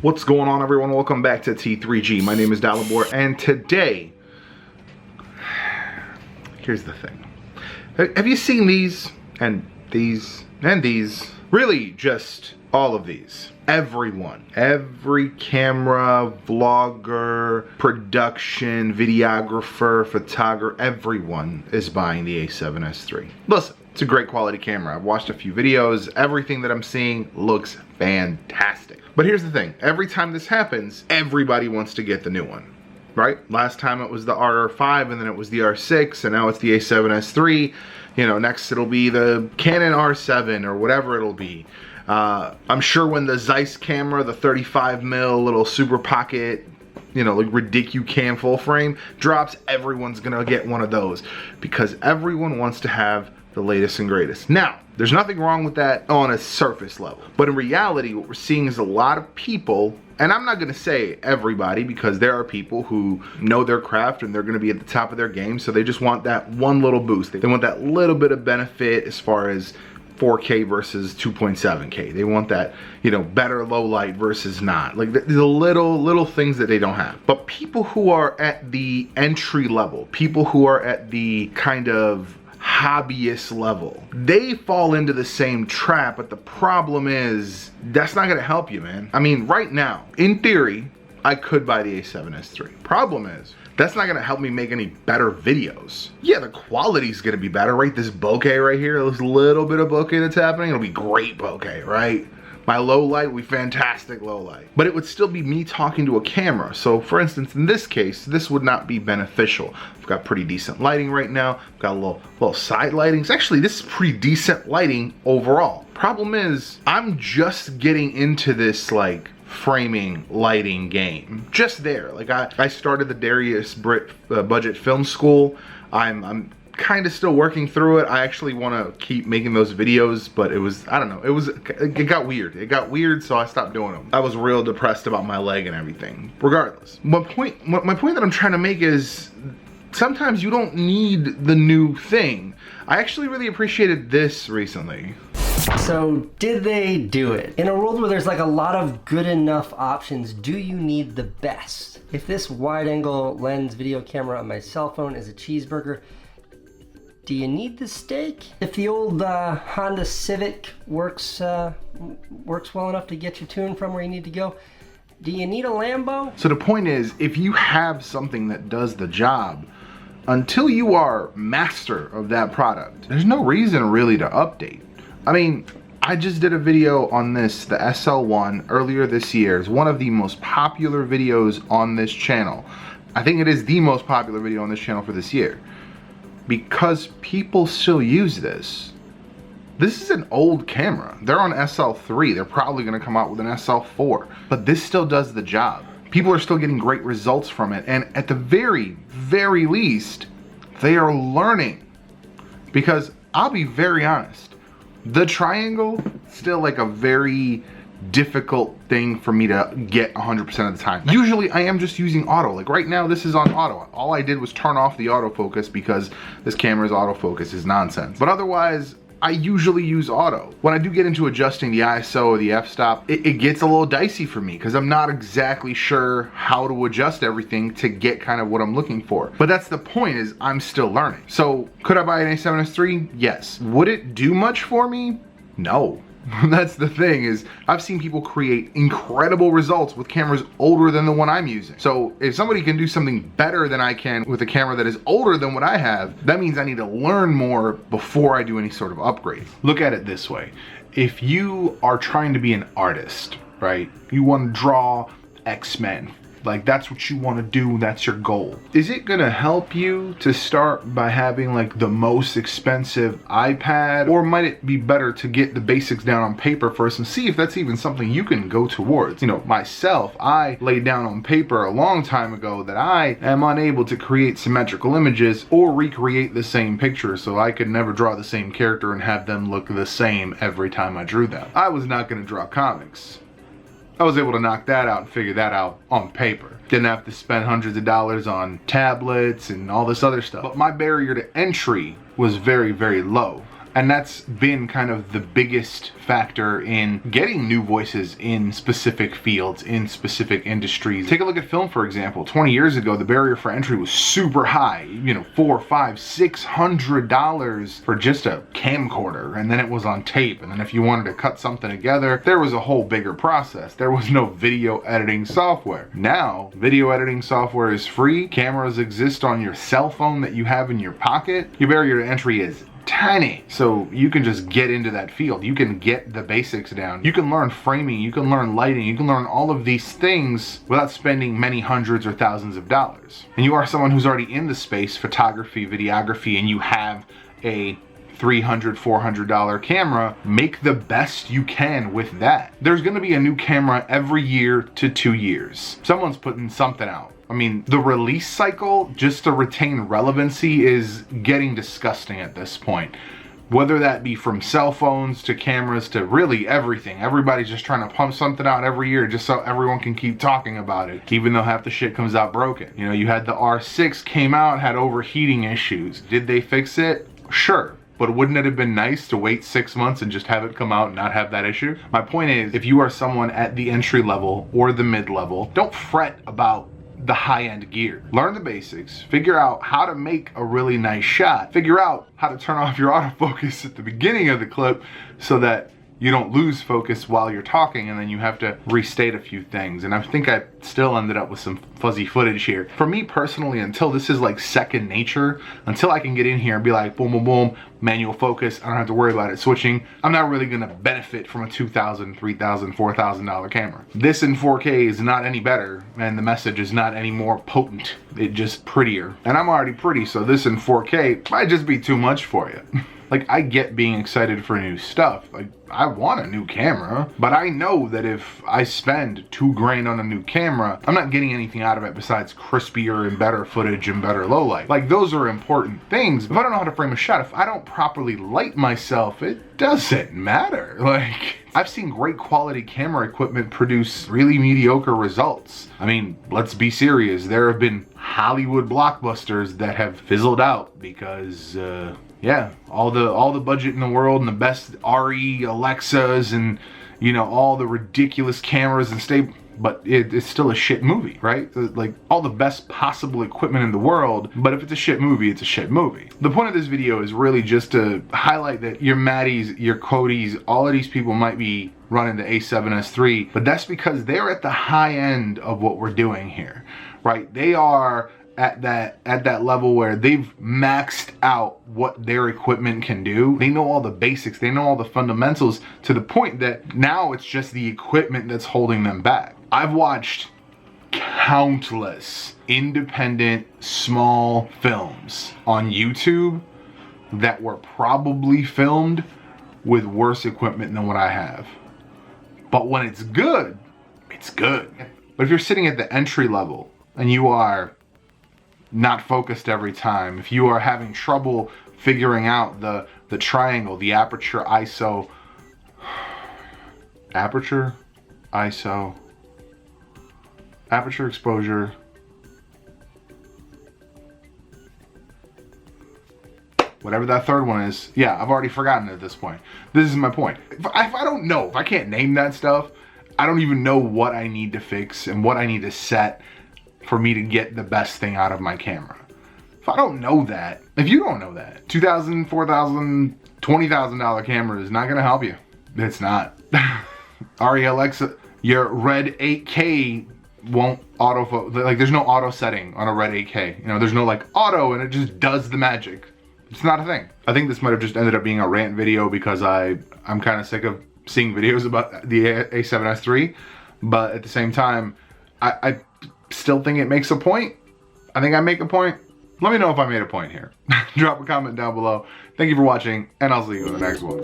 What's going on, everyone? Welcome back to T3G. My name is Dalibor, and today, here's the thing. Have you seen these, and these, and these? Really, just all of these. Everyone, every camera, vlogger, production, videographer, photographer, everyone is buying the A7S III. Listen, it's a great quality camera. I've watched a few videos. Everything that I'm seeing looks fantastic. But here's the thing. Every time this happens, everybody wants to get the new one, right? Last time it was the RR5, and then it was the R6, and now it's the A7S III. You know, next it'll be the Canon R7 or whatever it'll be. I'm sure when the Zeiss camera, the 35mm little super pocket, you know, like Ridicucam full frame drops, everyone's gonna get one of those because everyone wants to have the latest and greatest. Now, there's nothing wrong with that on a surface level, but in reality, what we're seeing is a lot of people, and I'm not gonna say everybody because there are people who know their craft and they're gonna be at the top of their game, so they just want that one little boost. They want that little bit of benefit as far as 4K versus 2.7K. They want that, you know, better low light versus not. Like the little things that they don't have. But people who are at the entry level, people who are at the kind of hobbyist level, they fall into the same trap, but the problem is that's not gonna help you, man. I mean, right now, in theory, I could buy the A7S III. Problem is, that's not gonna help me make any better videos. Yeah, the quality's gonna be better, right? This bokeh right here, this little bit of bokeh that's happening, it'll be great bokeh, right? My low light will be fantastic low light. But it would still be me talking to a camera. So for instance, in this case, this would not be beneficial. I've got pretty decent lighting right now. I've got a little side lightings. Actually, this is pretty decent lighting overall. Problem is, I'm just getting into this like framing lighting game. Just there. Like I started the Darius Britt Budget Film School. I'm kind of still working through it. I actually want to keep making those videos, but it was, I don't know, it got weird. It got weird, so I stopped doing them. I was real depressed about my leg and everything. Regardless, my point that I'm trying to make is sometimes you don't need the new thing. I actually really appreciated this recently. So did they do it? In a world where there's like a lot of good enough options, do you need the best? If this wide angle lens video camera on my cell phone is a cheeseburger, do you need the steak? If the old Honda Civic works well enough to get you to and from where you need to go, do you need a Lambo? So the point is, if you have something that does the job, until you are master of that product, there's no reason really to update. I mean, I just did a video on this, the SL1, earlier this year. It's one of the most popular videos on this channel. I think it is the most popular video on this channel for this year. Because people still use this. This is an old camera. They're on SL3. They're probably gonna come out with an SL4. But this still does the job. People are still getting great results from it. And at the very, very least, they are learning. Because I'll be very honest, the triangle, still like a very difficult thing for me to get 100% of the time. Usually I am just using auto. Like right now, this is on auto. All I did was turn off the autofocus because this camera's autofocus is nonsense. But otherwise, I usually use auto. When I do get into adjusting the ISO or the f-stop, it gets a little dicey for me because I'm not exactly sure how to adjust everything to get kind of what I'm looking for. But that's the point, is I'm still learning. So could I buy an A7S III? Yes. Would it do much for me? No. That's the thing, is I've seen people create incredible results with cameras older than the one I'm using. So if somebody can do something better than I can with a camera that is older than what I have, that means I need to learn more before I do any sort of upgrade. Look at it this way. If you are trying to be an artist, right? You want to draw X-Men. Like that's what you want to do, that's your goal. Is it gonna help you to start by having like the most expensive iPad? Or might it be better to get the basics down on paper first and see if that's even something you can go towards? You know, myself, I laid down on paper a long time ago that I am unable to create symmetrical images or recreate the same picture, so I could never draw the same character and have them look the same every time I drew them. I was not gonna draw comics. I was able to knock that out and figure that out on paper. Didn't have to spend hundreds of dollars on tablets and all this other stuff. But my barrier to entry was very, very low. And that's been kind of the biggest factor in getting new voices in specific fields, in specific industries. Take a look at film, for example. 20 years ago, the barrier for entry was super high. You know, $400, $500, $600 for just a camcorder, and then it was on tape. And then if you wanted to cut something together, there was a whole bigger process. There was no video editing software. Now, video editing software is free. Cameras exist on your cell phone that you have in your pocket. Your barrier to entry is tiny, so you can just get into that field. You can get the basics down. You can learn framing, you can learn lighting, you can learn all of these things without spending many hundreds or thousands of dollars. And you are someone who's already in the space, photography, videography, and you have a $300, $400 camera, make the best you can with that. There's gonna be a new camera every year to 2 years. Someone's putting something out. I mean, the release cycle, just to retain relevancy, is getting disgusting at this point. Whether that be from cell phones to cameras to really everything. Everybody's just trying to pump something out every year just so everyone can keep talking about it, even though half the shit comes out broken. You know, you had the R6 came out, had overheating issues. Did they fix it? Sure. But wouldn't it have been nice to wait 6 months and just have it come out and not have that issue? My point is, if you are someone at the entry level or the mid level, don't fret about the high-end gear. Learn the basics, figure out how to make a really nice shot, figure out how to turn off your autofocus at the beginning of the clip so that you don't lose focus while you're talking, and then you have to restate a few things. And I think I still ended up with some fuzzy footage here. For me personally, until this is like second nature, until I can get in here and be like, boom, boom, boom, manual focus, I don't have to worry about it switching, I'm not really gonna benefit from a $2,000, $3,000, $4,000 camera. This in 4K is not any better, and the message is not any more potent. It's just prettier. And I'm already pretty, so this in 4K might just be too much for you. Like, I get being excited for new stuff. Like, I want a new camera, but I know that if I spend $2,000 on a new camera, I'm not getting anything out of it besides crispier and better footage and better low light. Like, those are important things. If I don't know how to frame a shot, if I don't properly light myself, it doesn't matter. Like, I've seen great quality camera equipment produce really mediocre results. I mean, let's be serious. There have been Hollywood blockbusters that have fizzled out because, yeah, all the budget in the world and the best RE Alexas and, you know, all the ridiculous cameras and but it's still a shit movie, right? Like, all the best possible equipment in the world, but if it's a shit movie, it's a shit movie. The point of this video is really just to highlight that your Maddys, your Kodys, all of these people might be running the A7S III, but that's because they're at the high end of what we're doing here, right? They are at that level where they've maxed out what their equipment can do. They know all the basics, they know all the fundamentals, to the point that now it's just the equipment that's holding them back. I've watched countless independent small films on YouTube that were probably filmed with worse equipment than what I have. But when it's good, it's good. But if you're sitting at the entry level and you are not focused every time, if you are having trouble figuring out the triangle, the aperture, ISO, aperture, exposure, whatever that third one is, yeah, I've already forgotten it at this point. This is my point. If I don't know, if I can't name that stuff, I don't even know what I need to fix and what I need to set for me to get the best thing out of my camera. If I don't know that, if you don't know that, $2,000, $4,000, $20,000 camera is not gonna help you. It's not. RE Alexa, your Red 8K won't auto, like, there's no auto setting on a Red 8K. You know, there's no like auto and it just does the magic. It's not a thing. I think this might have just ended up being a rant video because I'm kind of sick of seeing videos about the A7S III, but at the same time, I still think it makes a point. I think I make a point. Let me know if I made a point here. Drop a comment down below. Thank you for watching, and I'll see you in the next one.